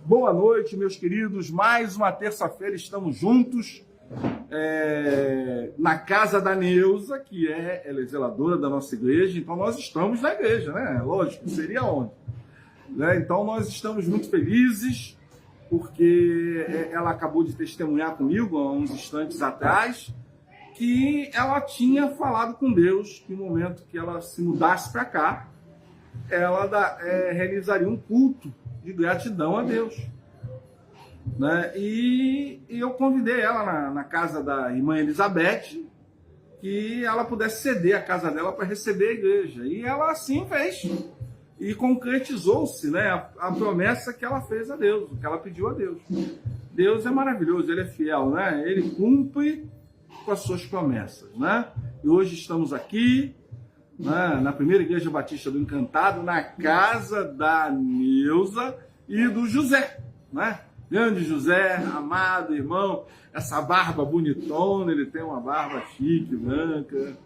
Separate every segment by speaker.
Speaker 1: Boa noite, meus queridos. Mais uma terça-feira estamos juntos na casa da Neuza, que ela é zeladora da nossa igreja. Então nós estamos na igreja, né? Lógico, seria onde? Então nós estamos muito felizes porque ela acabou de testemunhar comigo há uns instantes atrás que ela tinha falado com Deus que no momento que ela se mudasse para cá, ela realizaria um culto de gratidão a Deus. Né? E eu convidei ela na casa da irmã Elizabeth, que ela pudesse ceder a casa dela para receber a igreja. E ela assim fez. E concretizou-se, né, a promessa que ela fez a Deus, o que ela pediu a Deus. Deus é maravilhoso, Ele é fiel, né? Ele cumpre com as suas promessas. Né? E hoje estamos aqui, na primeira igreja batista do Encantado, na casa da Neuza e do José, né? Grande José, amado irmão, essa barba bonitona, ele tem uma barba chique, branca.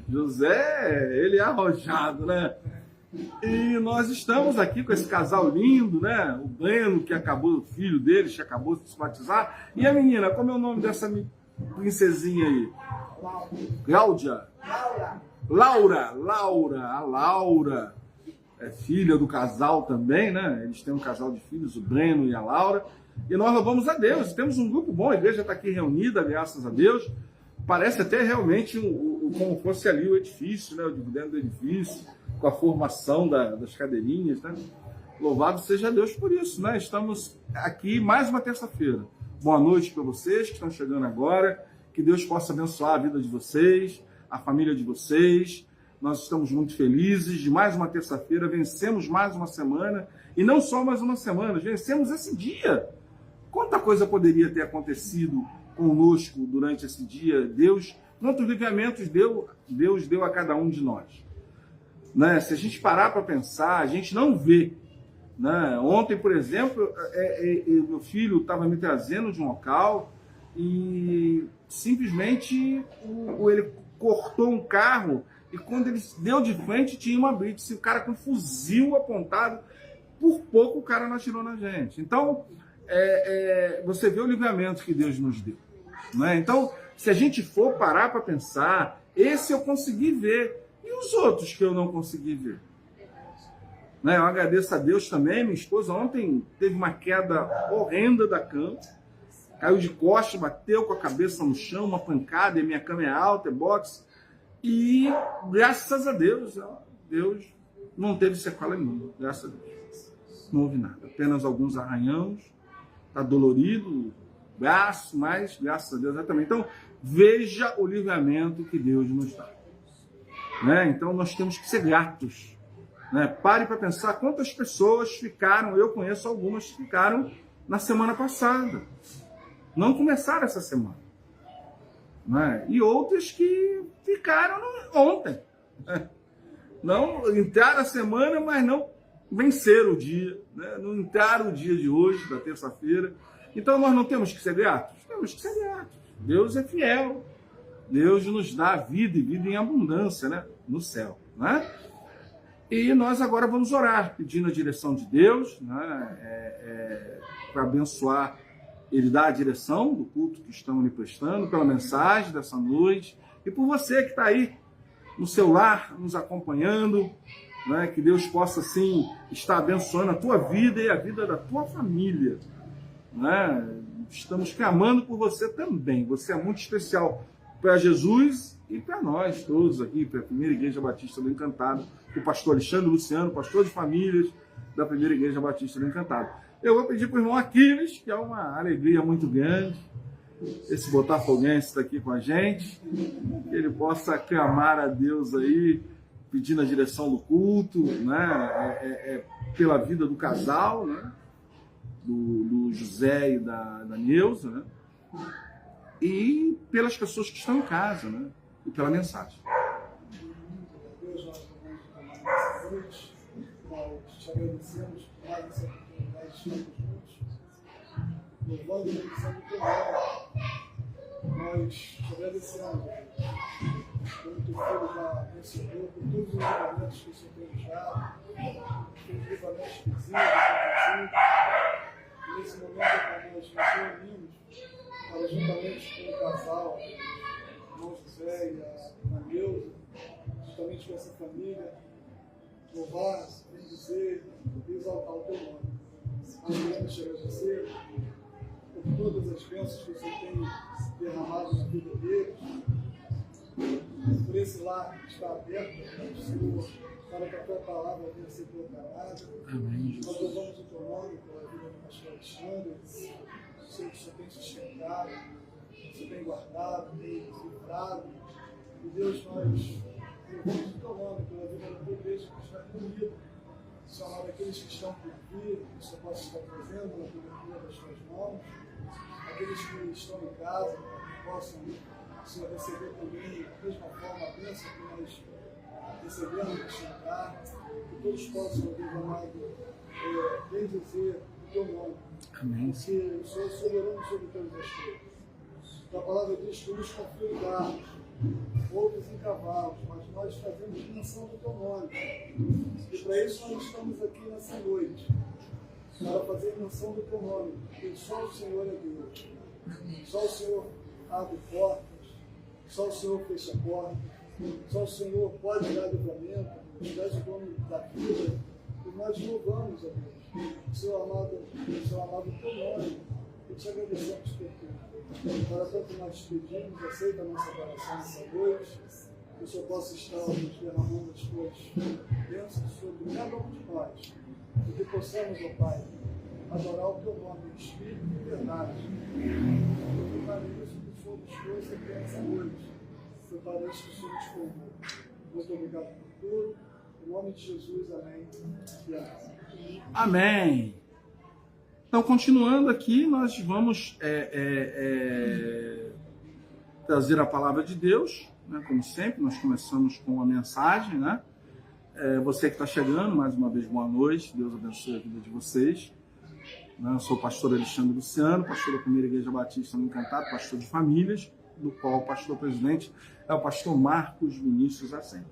Speaker 1: José, ele é arrojado, né? E nós estamos aqui com esse casal lindo, né? O Breno, que acabou, o filho deles, que acabou de se batizar. E a menina, como é o nome dessa princesinha aí? Cláudia. Laura. A Laura é filha do casal também, né? Eles têm um casal de filhos, o Breno e a Laura. E nós louvamos a Deus. Temos um grupo bom, a igreja está aqui reunida, graças a Deus. Parece até realmente como fosse ali o edifício, né? O dentro do edifício, com a formação das cadeirinhas, né? Louvado seja Deus por isso, né? Estamos aqui mais uma terça-feira. Boa noite para vocês que estão chegando agora. Que Deus possa abençoar a vida de vocês, a família de vocês. Nós estamos muito felizes de mais uma terça-feira. Vencemos mais uma semana. E não só mais uma semana, vencemos esse dia. Quanta coisa poderia ter acontecido conosco durante esse dia? Quantos livramentos Deus deu a cada um de nós? Né? Se a gente parar para pensar, a gente não vê. Né? Ontem, por exemplo, meu filho estava me trazendo de um local e simplesmente ele cortou um carro e quando ele deu de frente tinha uma blitz, o cara com um fuzil apontado, por pouco o cara não atirou na gente. Então, você vê o livramento que Deus nos deu. Né? Então, se a gente for parar para pensar, esse eu consegui ver. E os outros que eu não consegui ver? Né? Eu agradeço a Deus também. Minha esposa ontem teve uma queda horrenda da cama. Caiu de costas, bateu com a cabeça no chão, uma pancada, e minha cama é alta, é boxe. E graças a Deus, Deus não teve sequela nenhuma. Graças a Deus. Não houve nada. Apenas alguns arranhões. Está dolorido, braço, mas graças a Deus também. Então, veja o livramento que Deus nos dá. Né? Então, nós temos que ser gratos. Né? Pare para pensar quantas pessoas ficaram, eu conheço algumas que ficaram na semana passada. Não começaram essa semana. Né? E outras que ficaram ontem. Né? Não entraram a semana, mas não venceram o dia. Né? Não entraram o dia de hoje, da terça-feira. Então nós não temos que ser gratos? Temos que ser gratos. Deus é fiel. Deus nos dá vida e vida em abundância, né? No céu. Né? E nós agora vamos orar, pedindo a direção de Deus, né? Para abençoar. Ele dá a direção do culto que estamos lhe prestando, pela mensagem dessa noite, e por você que está aí no seu lar, nos acompanhando, né? Que Deus possa, assim, estar abençoando a tua vida e a vida da tua família. Né? Estamos clamando por você também. Você é muito especial para Jesus e para nós todos aqui, para a Primeira Igreja Batista do Encantado, o pastor Alexandre Luciano, pastor de famílias da Primeira Igreja Batista do Encantado. Eu vou pedir para o irmão Aquiles, que é uma alegria muito grande, esse botafoguense está aqui com a gente, que ele possa clamar a Deus aí, pedindo a direção do culto, né? Pela vida do casal, né? Do José e da Neuza, né? E pelas pessoas que estão em casa, né? E pela mensagem.
Speaker 2: Deus, nós te agradecemos por mais essa oportunidade de estarmos juntos, louvando e agradecendo o teu nome. Nós te agradecemos pelo teu filho já vencedor, por todos os livramentos que o Senhor tem nos dado, pelos livramentos visíveis e Nesse momento, quando nós nos reunimos, para juntamente com o casal, o irmão José e a Neuza, justamente com essa família, louvar, bendizer e exaltar o teu nome. Nós queremos te agradecer por todas as bênçãos que você tem derramado na vida deles, por esse lar que está aberto, Senhor, para que a tua palavra venha ser proclamada.
Speaker 1: Amém.
Speaker 2: Nós louvamos o teu nome pela vida do pastor Alexandre, Senhor, que você tem sustentado, você tem guardado, tem livrado. E Deus, nós louvamos o teu nome pela vida da tua igreja que está reunida. Senhor, aqueles que estão por vir, que você possa estar trazendo na cobertura das tuas mãos, aqueles que estão em casa, que possam, Senhor, receber também da mesma forma a bênção que nós recebemos neste lugar, que todos possam, Deus amado, bendizer o teu nome.
Speaker 1: Amém.
Speaker 2: Porque o Senhor é soberano sobre todas as coisas. A palavra diz que uns confiam em carros, outros em cavalos, mas nós fazemos menção do teu nome. E para isso nós estamos aqui nessa noite, para fazer menção do teu nome, porque só o Senhor é Deus. Só o Senhor abre portas, só o Senhor fecha portas, só o Senhor pode dar livramento, nos dá o dono da vida, e nós louvamos a Deus. Senhor amado, o teu nome, e te agradecemos por tudo. Para tanto nós te pedimos, aceita a nossa oração nessa noite, que o Senhor possa estar nos derramando as tuas bênçãos sobre cada um de nós, e que possamos, ó Pai, adorar o teu nome em espírito e verdade. E para isso que o Senhor nos trouxe aqui nessa noite, foi para isso que o Senhor nos formou. Muito obrigado por tudo. Em nome de Jesus, amém. E amém.
Speaker 1: Amém. Então, continuando aqui, nós vamos trazer a palavra de Deus, né? Como sempre, nós começamos com uma mensagem, né? Você que está chegando, mais uma vez, boa noite, Deus abençoe a vida de vocês. Eu sou o pastor Alexandre Luciano, pastor da Primeira Igreja Batista no Encantado, pastor de famílias, do qual o pastor presidente é o pastor Marcos Vinícius Assem.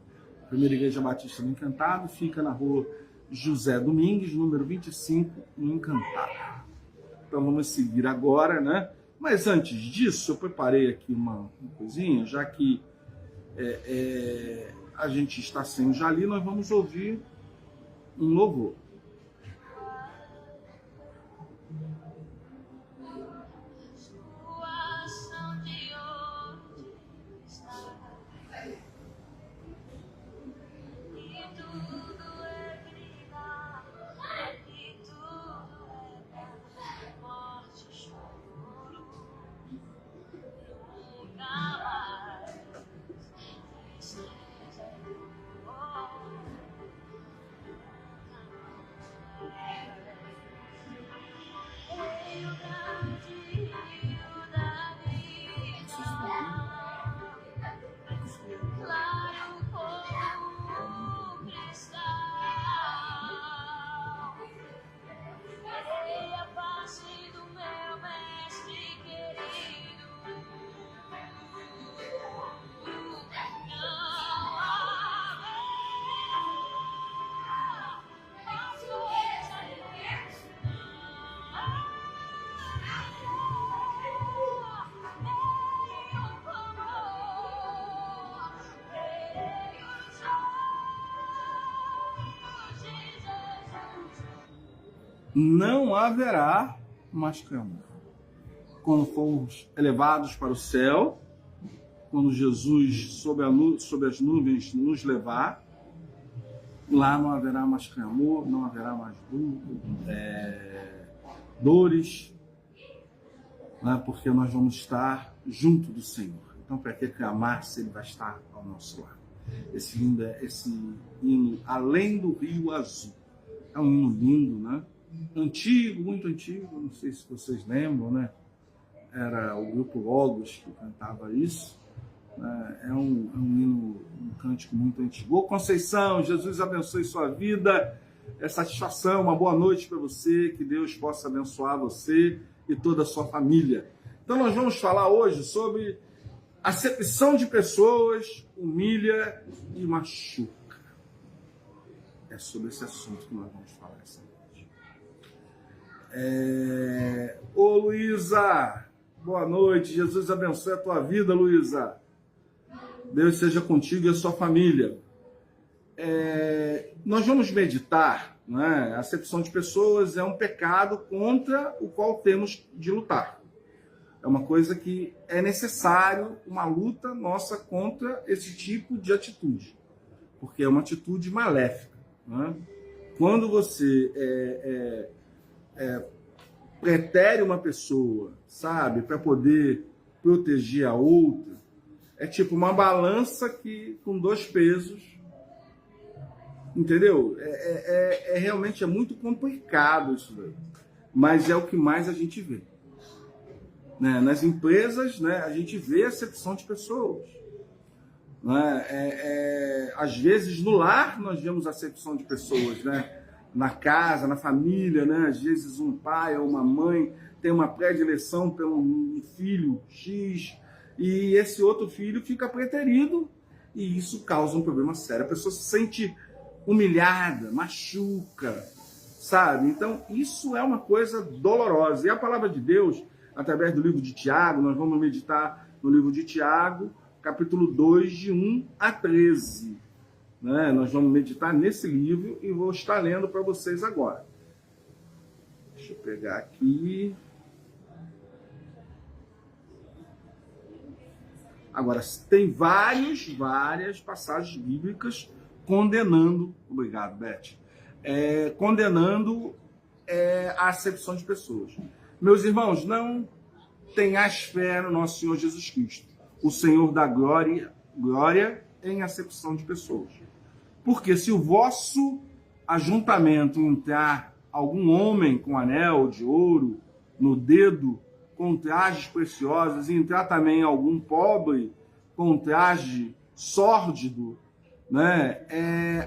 Speaker 1: A Primeira Igreja Batista no Encantado fica na rua José Domingues, número 25, no Encantado. Então vamos seguir agora, né? Mas antes disso, eu preparei aqui uma coisinha, já que a gente está sem o Jali, nós vamos ouvir um louvor. Não haverá mais clamor. Quando formos elevados para o céu, quando Jesus sob as nuvens nos levar, lá não haverá mais clamor, não haverá mais dores, né? Porque nós vamos estar junto do Senhor. Então, para que clamar se Ele vai estar ao nosso lado? Esse hino Além do Rio Azul. É um hino lindo, né? Antigo, muito antigo, não sei se vocês lembram, né? Era o grupo Logos que cantava isso. É um hino, um cântico muito antigo. Ô Conceição, Jesus abençoe sua vida, é satisfação, uma boa noite para você, que Deus possa abençoar você e toda a sua família. Então nós vamos falar hoje sobre acepção de pessoas, humilha e machuca. É sobre esse assunto que nós vamos falar essa noite. Luísa! Boa noite, Jesus abençoe a tua vida, Luísa. Deus seja contigo e a sua família. Nós vamos meditar, né? A acepção de pessoas é um pecado contra o qual temos de lutar. É uma coisa que é necessário, uma luta nossa contra esse tipo de atitude, porque é uma atitude maléfica, né? Quando você pretere uma pessoa, sabe, para poder proteger a outra, é tipo uma balança com dois pesos, entendeu? Realmente muito complicado isso daí, mas é o que mais a gente vê. Né? Nas empresas, né, a gente vê a acepção de pessoas. Né? Às vezes, no lar, nós vemos a acepção de pessoas, né? Na casa, na família, né? Às vezes um pai ou uma mãe tem uma predileção por um filho X e esse outro filho fica preterido e isso causa um problema sério. A pessoa se sente humilhada, machuca, sabe? Então, isso é uma coisa dolorosa. E a palavra de Deus, através do livro de Tiago, nós vamos meditar no livro de Tiago, capítulo 2, de 1 a 13. Né? Nós vamos meditar nesse livro e vou estar lendo para vocês agora. Deixa eu pegar aqui. Agora, tem várias passagens bíblicas condenando, obrigado, Beth, condenando a acepção de pessoas. Meus irmãos, não tenhais fé no nosso Senhor Jesus Cristo, o Senhor da glória em acepção de pessoas. Porque se o vosso ajuntamento entrar algum homem com anel de ouro no dedo, com trajes preciosos, e entrar também algum pobre com traje sórdido, né?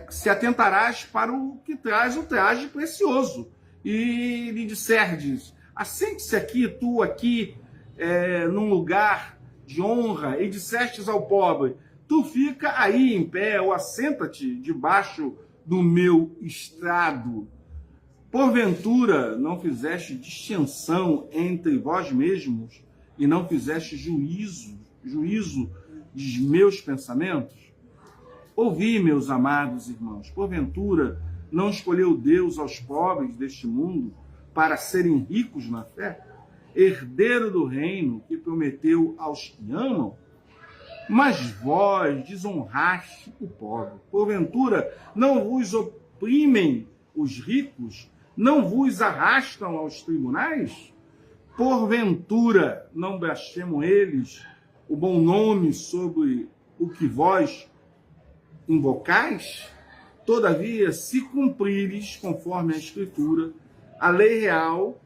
Speaker 1: Se atentarás para o que traz o traje precioso. E lhe disserdes, assente-se aqui, tu aqui, num lugar de honra, e dissestes ao pobre, tu fica aí em pé, ou assenta-te debaixo do meu estrado. Porventura não fizeste distinção entre vós mesmos e não fizeste juízo dos meus pensamentos? Ouvi, meus amados irmãos, porventura não escolheu Deus aos pobres deste mundo para serem ricos na fé, herdeiro do reino que prometeu aos que amam? Mas vós desonraste o pobre. Porventura não vos oprimem os ricos? Não vos arrastam aos tribunais? Porventura não blasfemam eles o bom nome sobre o que vós invocais? Todavia, se cumprires, conforme a Escritura, a lei real,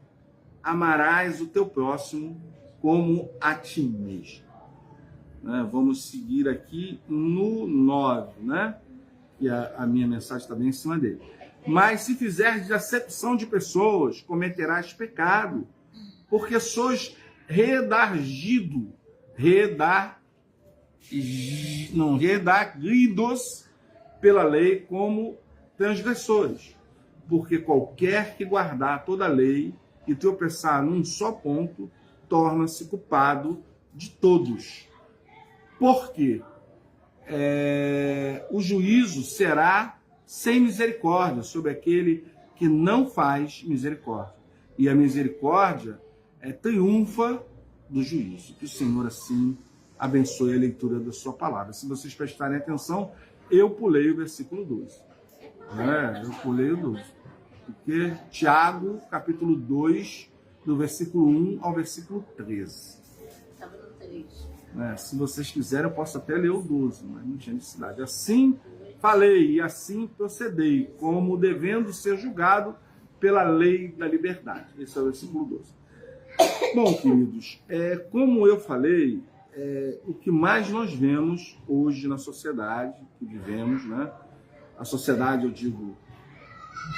Speaker 1: amarás o teu próximo como a ti mesmo. Vamos seguir aqui no 9, né? E a minha mensagem está bem em cima dele. Mas se fizeres acepção de pessoas, cometerás pecado, porque sois redarguidos pela lei como transgressores. Porque qualquer que guardar toda a lei e tropeçar num só ponto, torna-se culpado de todos. Porque o juízo será sem misericórdia sobre aquele que não faz misericórdia. E a misericórdia triunfa do juízo. Que o Senhor, assim, abençoe a leitura da sua palavra. Se vocês prestarem atenção, eu pulei o versículo 12. Eu pulei o 12. Porque Tiago, capítulo 2, do versículo 1 ao versículo 13.
Speaker 3: Estava no 3.
Speaker 1: Se vocês quiserem, eu posso até ler o 12, mas não tinha necessidade. Assim falei e assim procedei, como devendo ser julgado pela lei da liberdade. Esse é o versículo 12. Bom, queridos, como eu falei, o que mais nós vemos hoje na sociedade que vivemos, né? A sociedade, eu digo,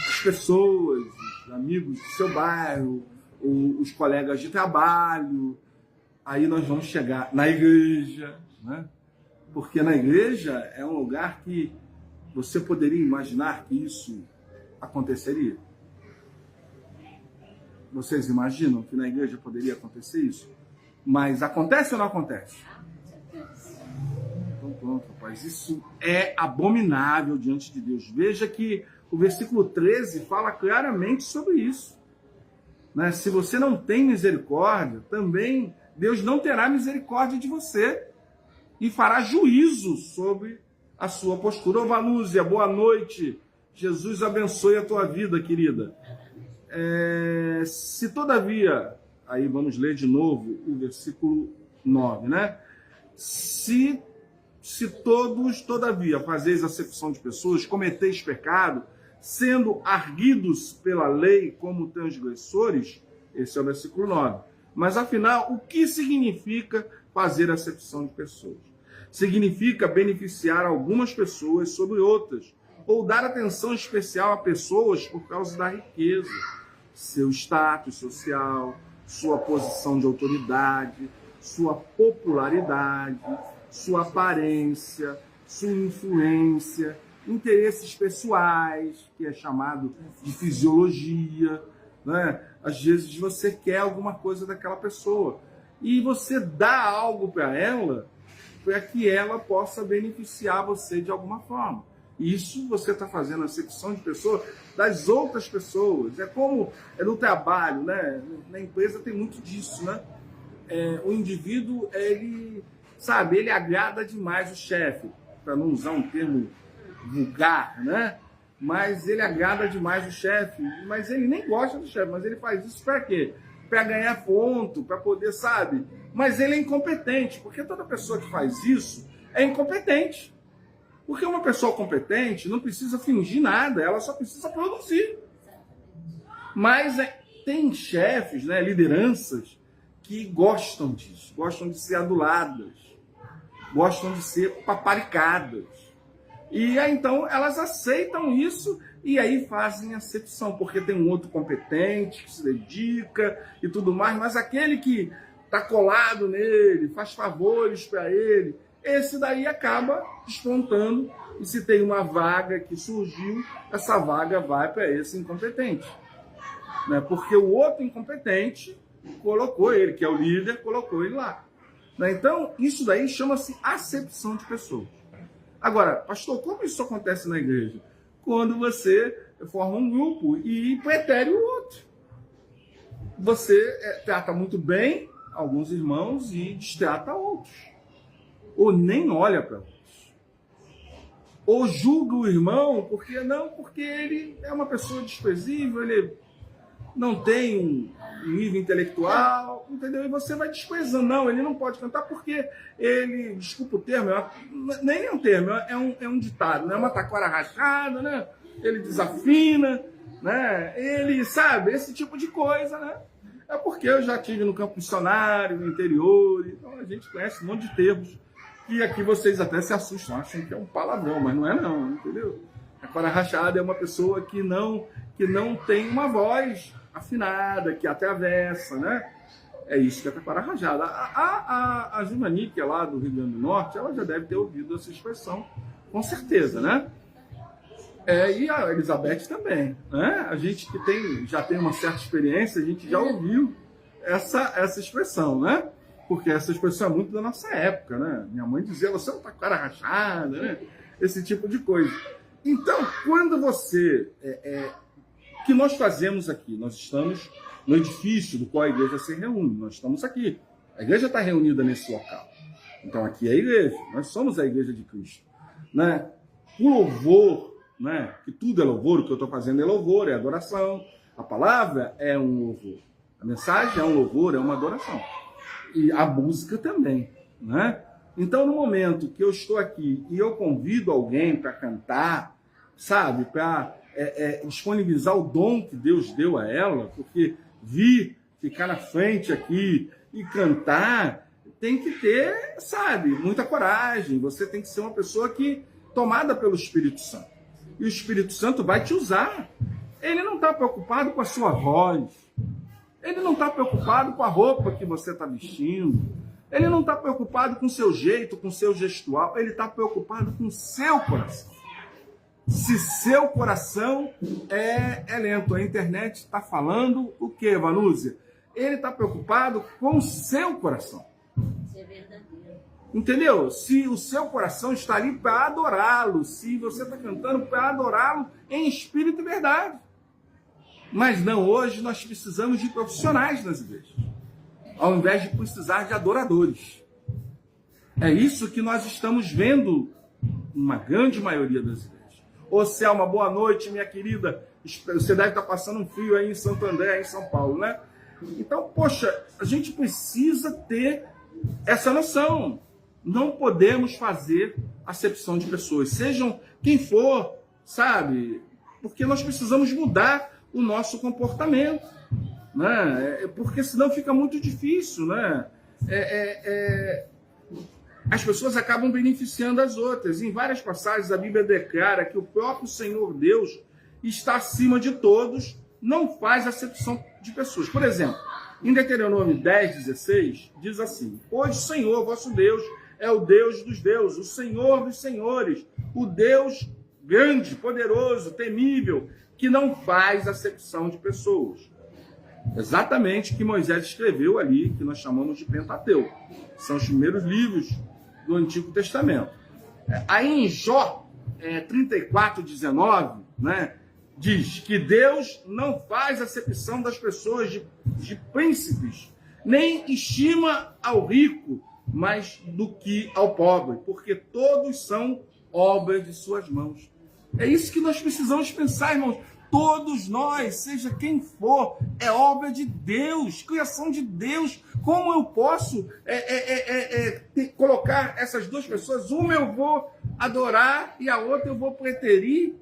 Speaker 1: as pessoas, os amigos do seu bairro, os colegas de trabalho, aí nós vamos chegar na igreja, né? Porque na igreja é um lugar que você poderia imaginar que isso aconteceria? Vocês imaginam que na igreja poderia acontecer isso? Mas acontece ou não acontece? Então pronto, rapaz, isso é abominável diante de Deus. Veja que o versículo 13 fala claramente sobre isso. Né? Se você não tem misericórdia, também Deus não terá misericórdia de você e fará juízo sobre a sua postura. Ô Valúzia, boa noite. Jesus abençoe a tua vida, querida. Se todavia, aí vamos ler de novo o versículo 9, né? Se todos, todavia, fazeis acepção de pessoas, cometeis pecado, sendo arguidos pela lei como transgressores, esse é o versículo 9. Mas afinal, o que significa fazer acepção de pessoas? Significa beneficiar algumas pessoas sobre outras, ou dar atenção especial a pessoas por causa da riqueza, seu status social, sua posição de autoridade, sua popularidade, sua aparência, sua influência, interesses pessoais, que é chamado de fisiologia, né? Às vezes você quer alguma coisa daquela pessoa e você dá algo para ela para que ela possa beneficiar você de alguma forma. Isso você está fazendo acepção de pessoas das outras pessoas. É como no trabalho, né? Na empresa tem muito disso, né? O indivíduo, ele agrada demais o chefe, para não usar um termo vulgar, né? Mas ele agrada demais o chefe, mas ele nem gosta do chefe, mas ele faz isso para quê? Para ganhar ponto, para poder, sabe? Mas ele é incompetente, porque toda pessoa que faz isso é incompetente. Porque uma pessoa competente não precisa fingir nada, ela só precisa produzir. Mas tem chefes, né, lideranças, que gostam disso, gostam de ser aduladas, gostam de ser paparicadas. E aí, então, elas aceitam isso e aí fazem acepção, porque tem um outro competente que se dedica e tudo mais, mas aquele que está colado nele, faz favores para ele, esse daí acaba despontando, e se tem uma vaga que surgiu, essa vaga vai para esse incompetente. Né? Porque o outro incompetente colocou ele, que é o líder, colocou ele lá. Né? Então, isso daí chama-se acepção de pessoas. Agora, pastor, como isso acontece na igreja? Quando você forma um grupo e pretere o outro. Você trata muito bem alguns irmãos e destrata outros. Ou nem olha para outros. Ou julga o irmão porque ele é uma pessoa desprezível, ele não tem um nível intelectual, entendeu? E você vai desprezando. Não, ele não pode cantar porque ele, desculpa o termo, nem é um termo, é um ditado, né? Uma taquara rachada, né? Ele desafina, né? Ele, sabe, esse tipo de coisa, né? É porque eu já estive no campo missionário, no interior, então a gente conhece um monte de termos que aqui vocês até se assustam, acham que é um palavrão, mas não é não, entendeu? A taquara rachada é uma pessoa que não tem uma voz afinada, que atravessa, né? É isso que é taquara rajada. A Jumani, que é lá do Rio Grande do Norte, ela já deve ter ouvido essa expressão, com certeza, né? E a Elizabeth também, né? A gente que já tem uma certa experiência, a gente já ouviu essa expressão, né? Porque essa expressão é muito da nossa época, né? Minha mãe dizia, você é um taquara rachada, né? Esse tipo de coisa. Então, quando você... O que nós fazemos aqui? Nós estamos no edifício do qual a igreja se reúne. Nós estamos aqui. A igreja está reunida nesse local. Então, aqui é a igreja. Nós somos a igreja de Cristo. Né? O louvor, né? Que tudo é louvor, o que eu estou fazendo é louvor, é adoração. A palavra é um louvor. A mensagem é um louvor, é uma adoração. E a música também. Né? Então, no momento que eu estou aqui e eu convido alguém para cantar, sabe, para disponibilizar o dom que Deus deu a ela, porque vir, ficar na frente aqui e cantar, tem que ter, sabe, muita coragem. Você tem que ser uma pessoa tomada pelo Espírito Santo. E o Espírito Santo vai te usar. Ele não está preocupado com a sua voz. Ele não está preocupado com a roupa que você está vestindo. Ele não está preocupado com o seu jeito, com o seu gestual. Ele está preocupado com o seu coração. se seu coração é lento. A internet está falando o quê, Vanúzia? Ele está preocupado com o seu coração.
Speaker 3: Isso é verdadeiro.
Speaker 1: Entendeu? Se o seu coração está ali para adorá-lo, se você está cantando para adorá-lo em espírito e verdade. Mas não, hoje nós precisamos de profissionais nas igrejas, ao invés de precisar de adoradores. É isso que nós estamos vendo uma grande maioria das igrejas. Ô Selma, boa noite, minha querida. Você deve estar passando um frio aí em Santo André, aí em São Paulo, né? Então, poxa, a gente precisa ter essa noção. Não podemos fazer acepção de pessoas, sejam quem for, sabe? Porque nós precisamos mudar o nosso comportamento, né? Porque senão fica muito difícil, né? As pessoas acabam beneficiando as outras. Em várias passagens a Bíblia declara que o próprio Senhor Deus está acima de todos, não faz acepção de pessoas. Por exemplo, em Deuteronômio 10:16, diz assim: pois o Senhor, vosso Deus, é o Deus dos deuses, o Senhor dos senhores, o Deus grande, poderoso, temível, que não faz acepção de pessoas. Exatamente o que Moisés escreveu ali, que nós chamamos de Pentateuco. São os primeiros livros do Antigo Testamento. Aí em Jó 34:19, né, diz que Deus não faz acepção das pessoas de príncipes, nem estima ao rico mais do que ao pobre, porque todos são obra de suas mãos. É isso que nós precisamos pensar, irmãos. Todos nós, seja quem for, é obra de Deus, criação de Deus. Como eu posso colocar essas duas pessoas? Uma eu vou adorar e a outra eu vou preterir?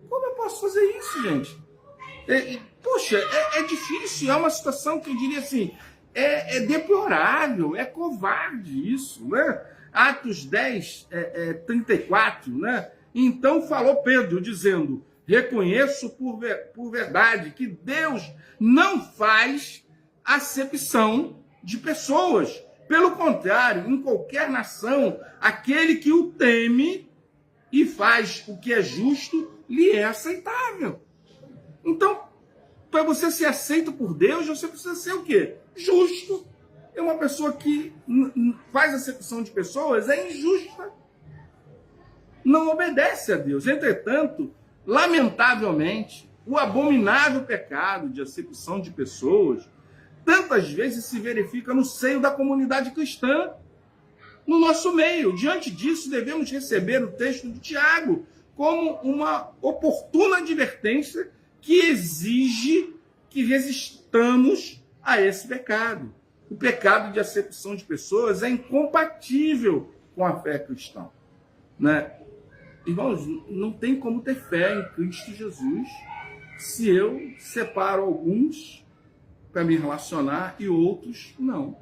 Speaker 1: Como eu posso fazer isso, gente? Poxa, é difícil, é uma situação que eu diria assim, é deplorável, é covarde isso, né? Atos 10:34, né? Então falou Pedro, dizendo: reconheço por verdade que Deus não faz acepção de pessoas. Pelo contrário, em qualquer nação, aquele que o teme e faz o que é justo, lhe é aceitável. Então, para você ser aceito por Deus, você precisa ser o quê? Justo. É uma pessoa que faz acepção de pessoas, é injusta. Não obedece a Deus. Entretanto, lamentavelmente, o abominável pecado de acepção de pessoas tantas vezes se verifica no seio da comunidade cristã, no nosso meio. Diante disso, devemos receber o texto de Tiago como uma oportuna advertência que exige que resistamos a esse pecado. O pecado de acepção de pessoas é incompatível com a fé cristã, né? Irmãos, não tem como ter fé em Cristo Jesus se eu separo alguns para me relacionar e outros não.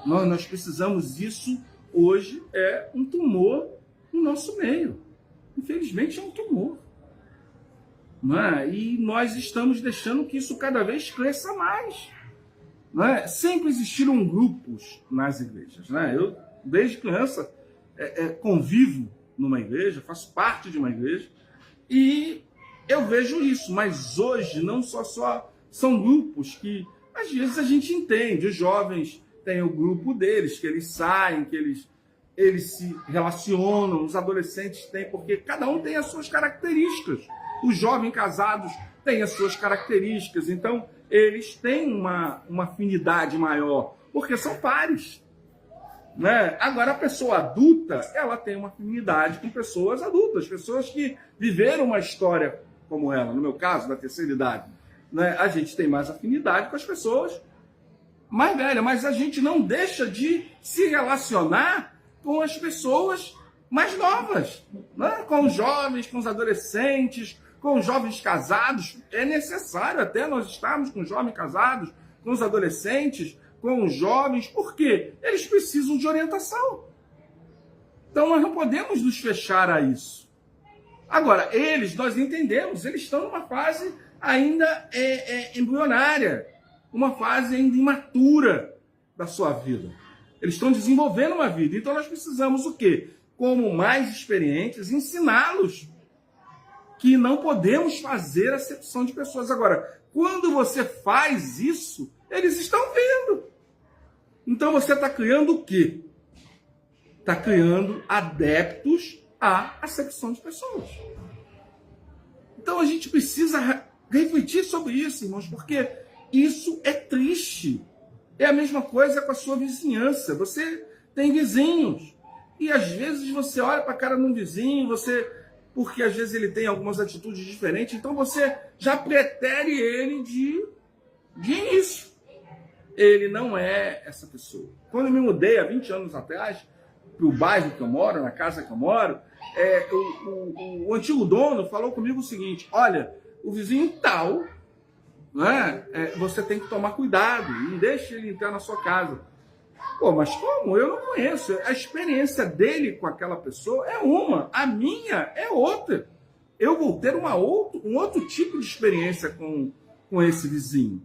Speaker 1: Nós precisamos disso. Hoje é um tumor no nosso meio. Infelizmente é um tumor. Não é? E nós estamos deixando que isso cada vez cresça mais. Não é? Sempre existiram grupos nas igrejas. Né? Eu, desde criança, convivo numa igreja, faço parte de uma igreja, e eu vejo isso, mas hoje não só são grupos que, às vezes, a gente entende, os jovens têm o grupo deles, que eles saem, que eles se relacionam, os adolescentes têm, porque cada um tem as suas características, os jovens casados têm as suas características, então eles têm uma afinidade maior, porque são pares. Né? Agora, a pessoa adulta, ela tem uma afinidade com pessoas adultas, pessoas que viveram uma história como ela, no meu caso, da terceira idade. Né? A gente tem mais afinidade com as pessoas mais velhas, mas a gente não deixa de se relacionar com as pessoas mais novas, né? Com os jovens, com os adolescentes, com os jovens casados. É necessário até nós estarmos com os jovens casados, com os adolescentes, com os jovens, porque eles precisam de orientação. Então nós não podemos nos fechar a isso. Agora, nós entendemos, eles estão numa fase ainda embrionária, uma fase ainda imatura da sua vida. Eles estão desenvolvendo uma vida, então nós precisamos o quê? Como mais experientes, ensiná-los que não podemos fazer acepção de pessoas. Agora, quando você faz isso, eles estão vendo. Então você está criando o quê? Está criando adeptos à acepção de pessoas. Então a gente precisa refletir sobre isso, irmãos, porque isso é triste. É a mesma coisa com a sua vizinhança. Você tem vizinhos e às vezes você olha para a cara de um vizinho, porque às vezes ele tem algumas atitudes diferentes, então você já pretere ele de início. Ele não é essa pessoa. Quando eu me mudei há 20 anos atrás para o bairro que eu moro, na casa que eu moro, o antigo dono falou comigo o seguinte: olha, o vizinho tal, né, você tem que tomar cuidado, não deixe ele entrar na sua casa. Pô, mas como? Eu não conheço. A experiência dele com aquela pessoa é uma, a minha é outra. Eu vou ter um outro tipo de experiência com esse vizinho.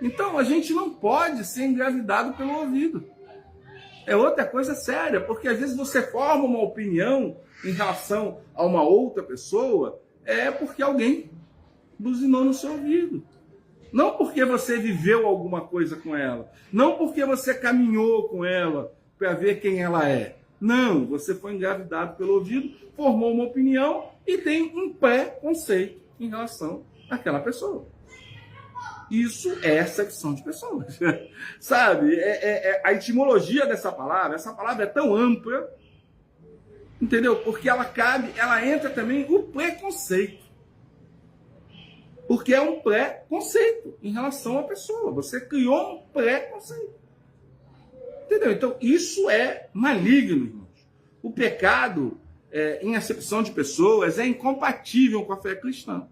Speaker 1: Então, a gente não pode ser engravidado pelo ouvido. É outra coisa séria, porque às vezes você forma uma opinião em relação a uma outra pessoa, porque alguém buzinou no seu ouvido. Não porque você viveu alguma coisa com ela. Não porque você caminhou com ela para ver quem ela é. Não, você foi engravidado pelo ouvido, formou uma opinião e tem um pré-conceito em relação àquela pessoa. Isso é acepção de pessoas. Sabe? A etimologia dessa palavra, essa palavra é tão ampla, entendeu? Porque ela entra também o preconceito. Porque é um pré-conceito em relação à pessoa. Você criou um pré-conceito. Entendeu? Então, isso é maligno, irmãos. O pecado em acepção de pessoas é incompatível com a fé cristã.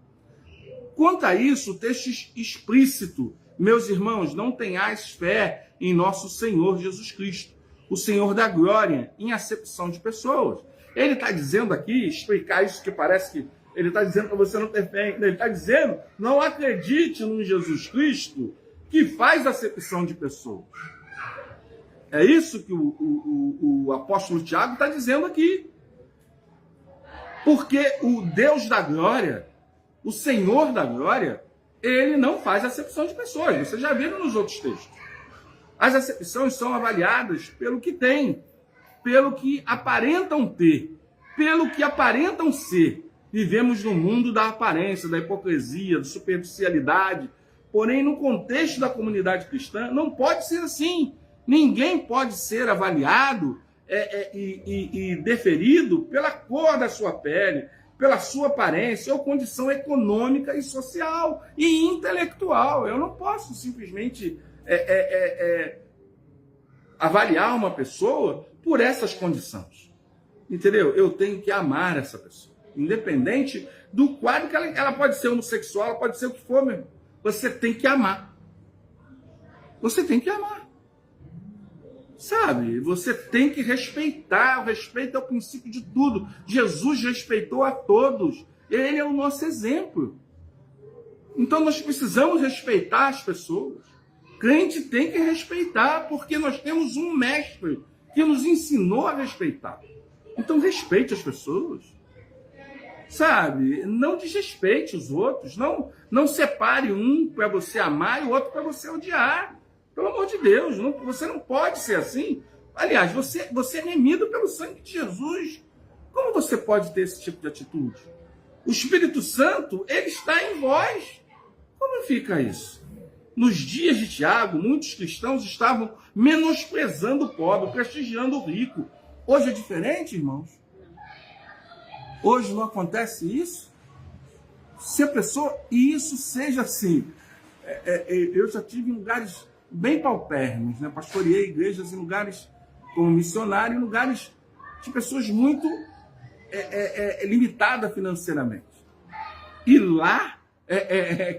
Speaker 1: Quanto a isso, o texto explícito: meus irmãos, não tenhais fé em nosso Senhor Jesus Cristo, o Senhor da glória, em acepção de pessoas. Ele está dizendo aqui, explicar isso que parece que ele está dizendo para você não ter fé. Ele está dizendo: não acredite no Jesus Cristo que faz acepção de pessoas. É isso que o apóstolo Tiago está dizendo aqui. Porque o Deus da glória, o Senhor da glória, ele não faz acepção de pessoas. Vocês já viram nos outros textos. As acepções são avaliadas pelo que tem, pelo que aparentam ter, pelo que aparentam ser. Vivemos no mundo da aparência, da hipocrisia, da superficialidade. Porém, no contexto da comunidade cristã, não pode ser assim. Ninguém pode ser avaliado e deferido pela cor da sua pele, pela sua aparência ou condição econômica e social e intelectual. Eu não posso simplesmente avaliar uma pessoa por essas condições. Entendeu? Eu tenho que amar essa pessoa. Independente do quadro que ela pode ser homossexual, ela pode ser o que for, meu irmão. Você tem que amar. Você tem que amar. Sabe? Você tem que respeitar. O respeito é o princípio de tudo. Jesus respeitou a todos. Ele é o nosso exemplo. Então nós precisamos respeitar as pessoas. Crente tem que respeitar, porque nós temos um mestre que nos ensinou a respeitar. Então respeite as pessoas. Sabe? Não desrespeite os outros. Não separe um para você amar e o outro para você odiar. Pelo amor de Deus, você não pode ser assim. Aliás, você é remido pelo sangue de Jesus. Como você pode ter esse tipo de atitude? O Espírito Santo, ele está em vós. Como fica isso? Nos dias de Tiago, muitos cristãos estavam menosprezando o pobre, prestigiando o rico. Hoje é diferente, irmãos? Hoje não acontece isso? Se a pessoa... E isso seja assim... eu já tive em lugares bem paupérrimos, né? Pastoreei igrejas em lugares como missionário, em lugares de pessoas muito limitadas financeiramente. E lá,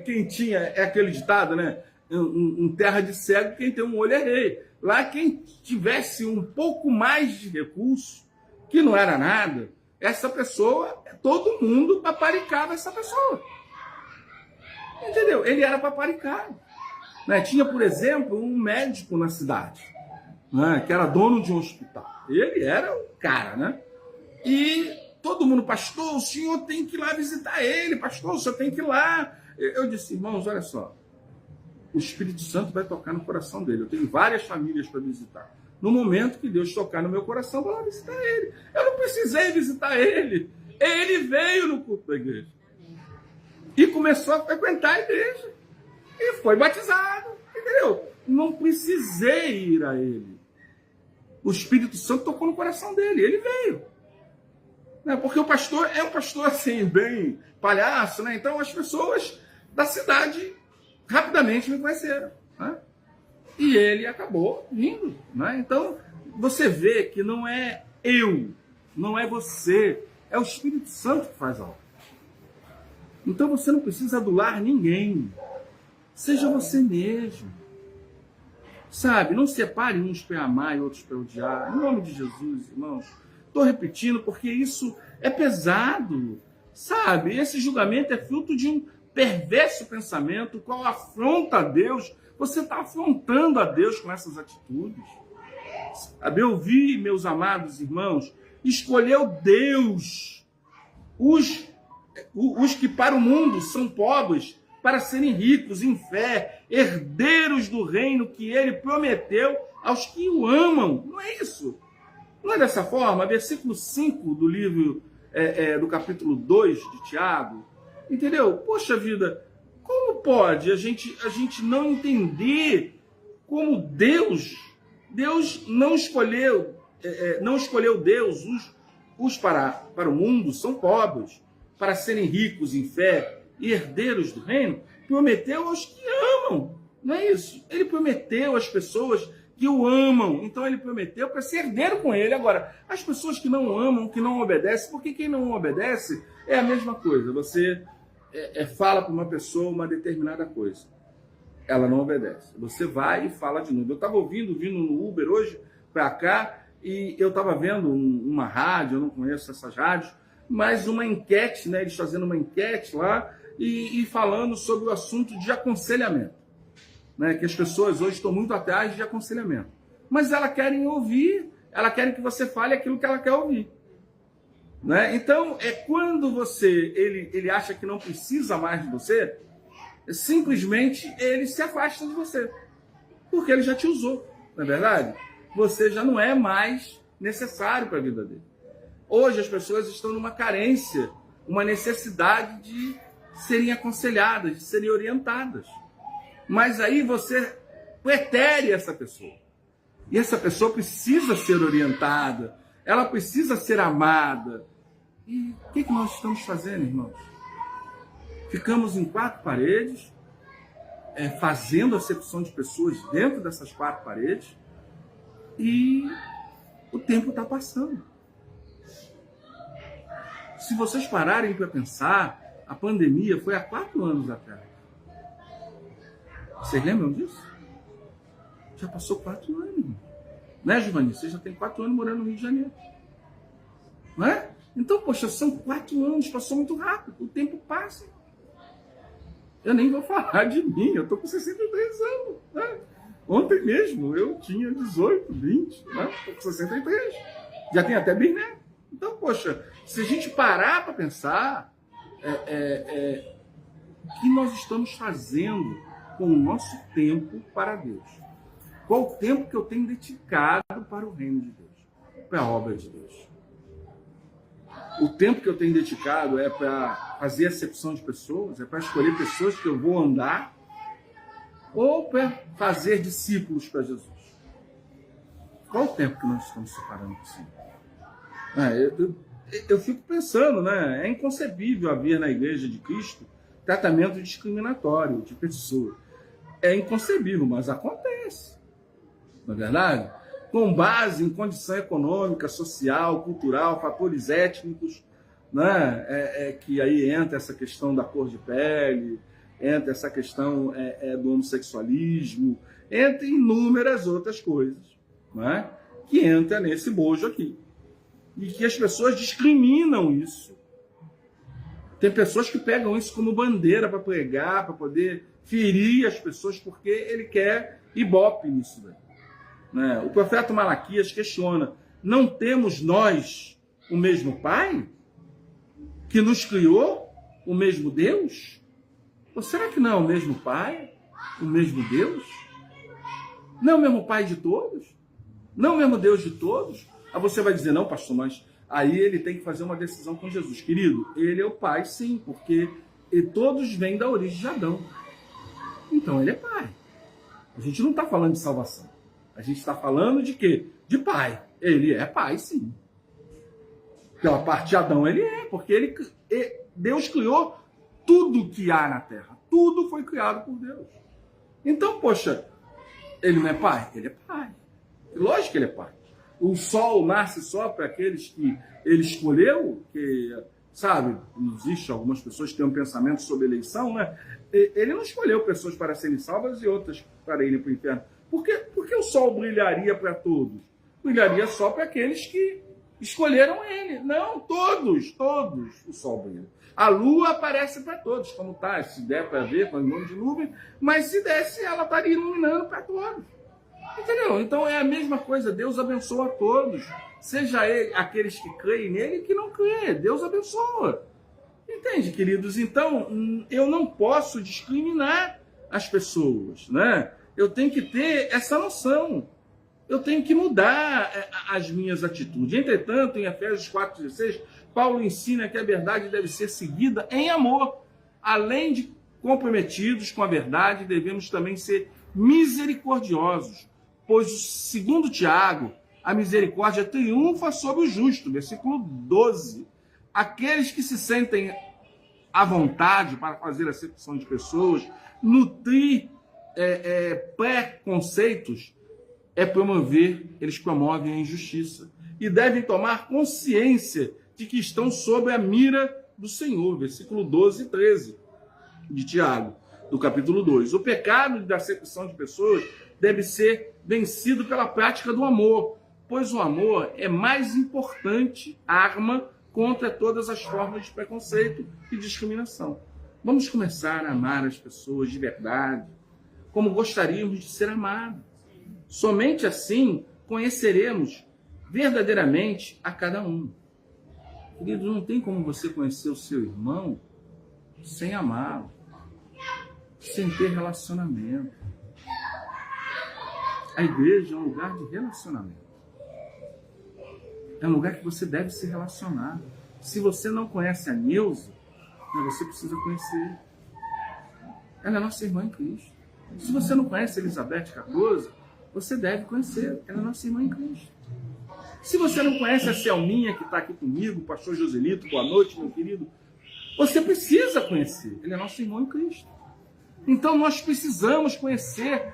Speaker 1: quem tinha... É aquele ditado, né? Em terra de cego, quem tem um olho é rei. Lá, quem tivesse um pouco mais de recurso, que não era nada... Essa pessoa, todo mundo paparicava essa pessoa. Entendeu? Ele era paparicado. Né? Tinha, por exemplo, um médico na cidade, né? Que era dono de um hospital. Ele era o cara, né? E todo mundo, pastor, o senhor tem que ir lá visitar ele, pastor, o senhor tem que ir lá. Eu disse, irmãos, olha só, o Espírito Santo vai tocar no coração dele. Eu tenho várias famílias para visitar. No momento que Deus tocar no meu coração, eu vou lá visitar ele. Eu não precisei visitar ele. Ele veio no culto da igreja. E começou a frequentar a igreja. E foi batizado. Entendeu? Não precisei ir a ele. O Espírito Santo tocou no coração dele. Ele veio. Porque o pastor é um pastor assim, bem palhaço, né? Então as pessoas da cidade rapidamente me conheceram, né? E ele acabou vindo, né? Então você vê que não é eu, não é você, é o Espírito Santo que faz a obra. Então você não precisa adular ninguém, seja você mesmo, sabe? Não separe uns para amar e outros para odiar, em nome de Jesus, irmãos. Estou repetindo porque isso é pesado, sabe? Esse julgamento é fruto de um perverso pensamento, qual afronta a Deus. Você está afrontando a Deus com essas atitudes. Sabe? Eu vi, meus amados irmãos, escolheu Deus os que para o mundo são pobres, para serem ricos em fé, herdeiros do reino que ele prometeu aos que o amam. Não é isso? Não é dessa forma? Versículo 5 do livro, do capítulo 2 de Tiago. Entendeu? Poxa vida, como pode a gente não entender como Deus não escolheu Deus, os para o mundo são pobres, para serem ricos em fé e herdeiros do reino, prometeu aos que amam. Não é isso? Ele prometeu às pessoas que o amam. Então ele prometeu para ser herdeiro com ele. Agora, as pessoas que não amam, que não obedecem, porque quem não obedece é a mesma coisa. Você fala para uma pessoa uma determinada coisa. Ela não obedece. Você vai e fala de novo. Eu estava vindo no Uber hoje para cá e eu estava vendo uma rádio, eu não conheço essas rádios, mas uma enquete, né? Eles fazendo uma enquete lá e falando sobre o assunto de aconselhamento. Né? Que as pessoas hoje estão muito atrás de aconselhamento. Mas elas querem ouvir, elas querem que você fale aquilo que ela quer ouvir. Né? Então, quando ele acha que não precisa mais de você, simplesmente ele se afasta de você. Porque ele já te usou, não é verdade? Você já não é mais necessário para a vida dele. Hoje as pessoas estão numa carência, uma necessidade de serem aconselhadas, de serem orientadas. Mas aí você pretere essa pessoa. E essa pessoa precisa ser orientada, ela precisa ser amada. E o que nós estamos fazendo, irmãos? Ficamos em 4 paredes, fazendo acepção de pessoas dentro dessas 4 paredes, e o tempo está passando. Se vocês pararem para pensar, a pandemia foi há 4 anos atrás. Vocês lembram disso? Já passou 4 anos. Né, Giovanni? Você já tem 4 anos morando no Rio de Janeiro. Não é? Então, poxa, são 4 anos, passou muito rápido. O tempo passa. Eu nem vou falar de mim, eu estou com 63 anos. Né? Ontem mesmo eu tinha 18, 20, né? Estou com 63. Já tem até bisneto. Então, poxa, se a gente parar para pensar, o que nós estamos fazendo com o nosso tempo para Deus? Qual o tempo que eu tenho dedicado para o reino de Deus? Para a obra de Deus? O tempo que eu tenho dedicado é para fazer acepção de pessoas? É para escolher pessoas que eu vou andar? Ou para fazer discípulos para Jesus? Qual o tempo que nós estamos separando assim? Eu fico pensando, né? É inconcebível haver na Igreja de Cristo tratamento discriminatório de pessoas. É inconcebível, mas acontece. Não é verdade? Com base em condição econômica, social, cultural, fatores étnicos, né? Que aí entra essa questão da cor de pele, entra essa questão do homossexualismo, entre inúmeras outras coisas, né? Que entra nesse bojo aqui. E que as pessoas discriminam isso. Tem pessoas que pegam isso como bandeira para pregar, para poder ferir as pessoas, porque ele quer ibope nisso daí. Né? O profeta Malaquias questiona: não temos nós o mesmo Pai? que nos criou, o mesmo Deus? Ou será que não é o mesmo Pai? O mesmo Deus? Não é o mesmo Pai de todos? Não é o mesmo Deus de todos? Aí você vai dizer, não, pastor, mas aí ele tem que fazer uma decisão com Jesus. Querido, ele é o Pai, sim, porque todos vêm da origem de Adão. Então ele é Pai. A gente não está falando de salvação. A gente está falando de quê? De Pai. Ele é Pai, sim. Pela parte de Adão ele é, porque Deus criou tudo que há na Terra. Tudo foi criado por Deus. Então, poxa, ele não é Pai? Ele é Pai. Lógico que ele é Pai. O sol nasce só para aqueles que ele escolheu, que, sabe, existe algumas pessoas que têm um pensamento sobre eleição, né? Ele não escolheu pessoas para serem salvas e outras para irem para o inferno. Por que o sol brilharia para todos? Brilharia só para aqueles que escolheram ele. Não, todos o sol brilha. A lua aparece para todos, como está, se der para ver com o nome de nuvem, mas se desse, ela estaria iluminando para todos. Entendeu? Então é a mesma coisa, Deus abençoa a todos. Seja ele, aqueles que creem nele e que não creem, Deus abençoa. Entende, queridos? Então, eu não posso discriminar as pessoas, né? Eu tenho que ter essa noção. Eu tenho que mudar as minhas atitudes. Entretanto, em Efésios 4,16, Paulo ensina que a verdade deve ser seguida em amor. Além de comprometidos com a verdade, devemos também ser misericordiosos. Pois, segundo Tiago, a misericórdia triunfa sobre o justo. Versículo 12. Aqueles que se sentem à vontade para fazer acepção de pessoas, nutrir preconceitos, eles promovem a injustiça. E devem tomar consciência de que estão sob a mira do Senhor. Versículo 12 e 13 de Tiago, do capítulo 2. O pecado da acepção de pessoas deve ser vencido pela prática do amor, pois o amor é mais importante arma contra todas as formas de preconceito e discriminação. Vamos começar a amar as pessoas de verdade, como gostaríamos de ser amados. Somente assim conheceremos verdadeiramente a cada um. Querido, não tem como você conhecer o seu irmão sem amá-lo, sem ter relacionamento. A igreja é um lugar de relacionamento. É um lugar que você deve se relacionar. Se você não conhece a Neuza, você precisa conhecer. Ela é nossa irmã em Cristo. Se você não conhece a Elizabeth Cardoso, você deve conhecer. Ela é nossa irmã em Cristo. Se você não conhece a Selminha que está aqui comigo, o pastor Joselito, boa noite, meu querido, você precisa conhecer. Ele é nosso irmão em Cristo. Então nós precisamos conhecer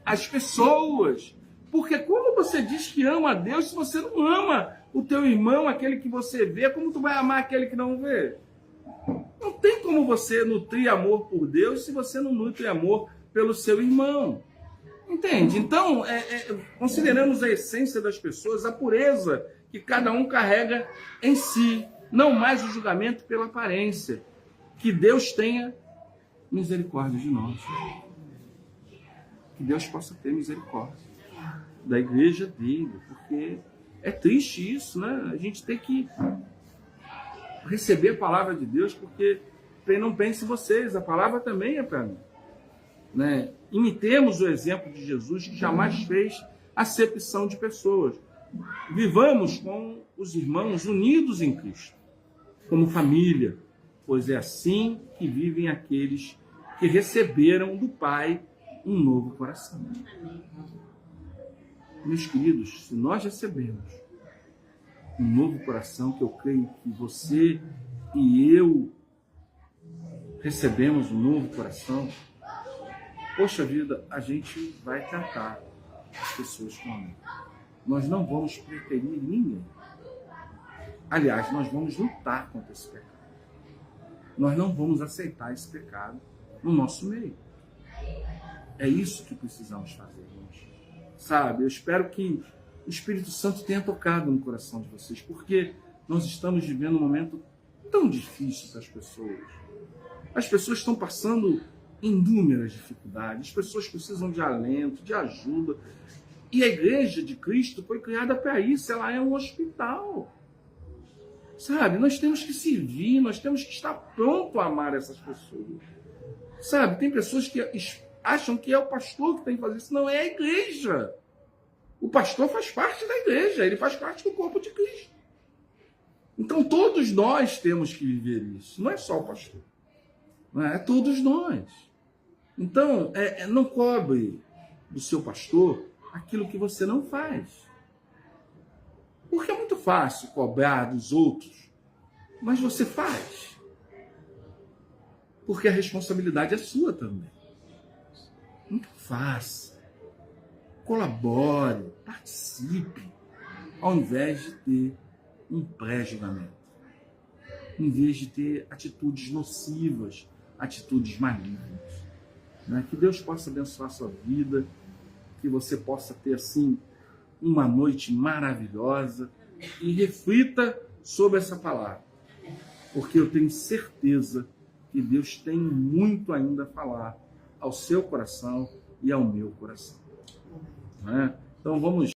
Speaker 1: as pessoas. Porque como você diz que ama a Deus se você não ama o teu irmão, aquele que você vê, como tu vai amar aquele que não vê? Não tem como você nutrir amor por Deus se você não nutre amor pelo seu irmão. Entende? Então, consideramos a essência das pessoas, a pureza que cada um carrega em si, não mais o julgamento pela aparência. Que Deus tenha misericórdia de nós. Que Deus possa ter misericórdia da igreja dele, porque é triste isso, né? A gente tem que receber a palavra de Deus, porque não pense vocês, a palavra também é para mim, né? Imitemos o exemplo de Jesus, que jamais fez acepção de pessoas. Vivamos com os irmãos unidos em Cristo, como família, pois é assim que vivem aqueles que receberam do Pai um novo coração. Meus queridos, se nós recebemos um novo coração, que eu creio que você e eu recebemos um novo coração, poxa vida, a gente vai tratar as pessoas com amor. Nós não vamos preterir ninguém. Aliás, nós vamos lutar contra esse pecado. Nós não vamos aceitar esse pecado no nosso meio. É isso que precisamos fazer, irmãos. Sabe, eu espero que o Espírito Santo tenha tocado no coração de vocês, porque nós estamos vivendo um momento tão difícil para as pessoas. As pessoas estão passando inúmeras dificuldades, as pessoas precisam de alento, de ajuda. E a igreja de Cristo foi criada para isso, ela é um hospital. Sabe? Nós temos que servir, nós temos que estar pronto a amar essas pessoas. Sabe? Tem pessoas que acham que é o pastor que tem que fazer isso. Não, é a igreja. O pastor faz parte da igreja, ele faz parte do corpo de Cristo. Então todos nós temos que viver isso. Não é só o pastor. Não é todos nós. Então, não cobre do seu pastor aquilo que você não faz. Porque é muito fácil cobrar dos outros, mas você faz. Porque a responsabilidade é sua também. Então faça. Colabore, participe, ao invés de ter um pré-julgamento. Em vez de ter atitudes nocivas, atitudes malignas. Né? Que Deus possa abençoar a sua vida, que você possa ter, assim, uma noite maravilhosa e reflita sobre essa palavra. Porque eu tenho certeza que Deus tem muito ainda a falar ao seu coração e ao meu coração. Né? Então vamos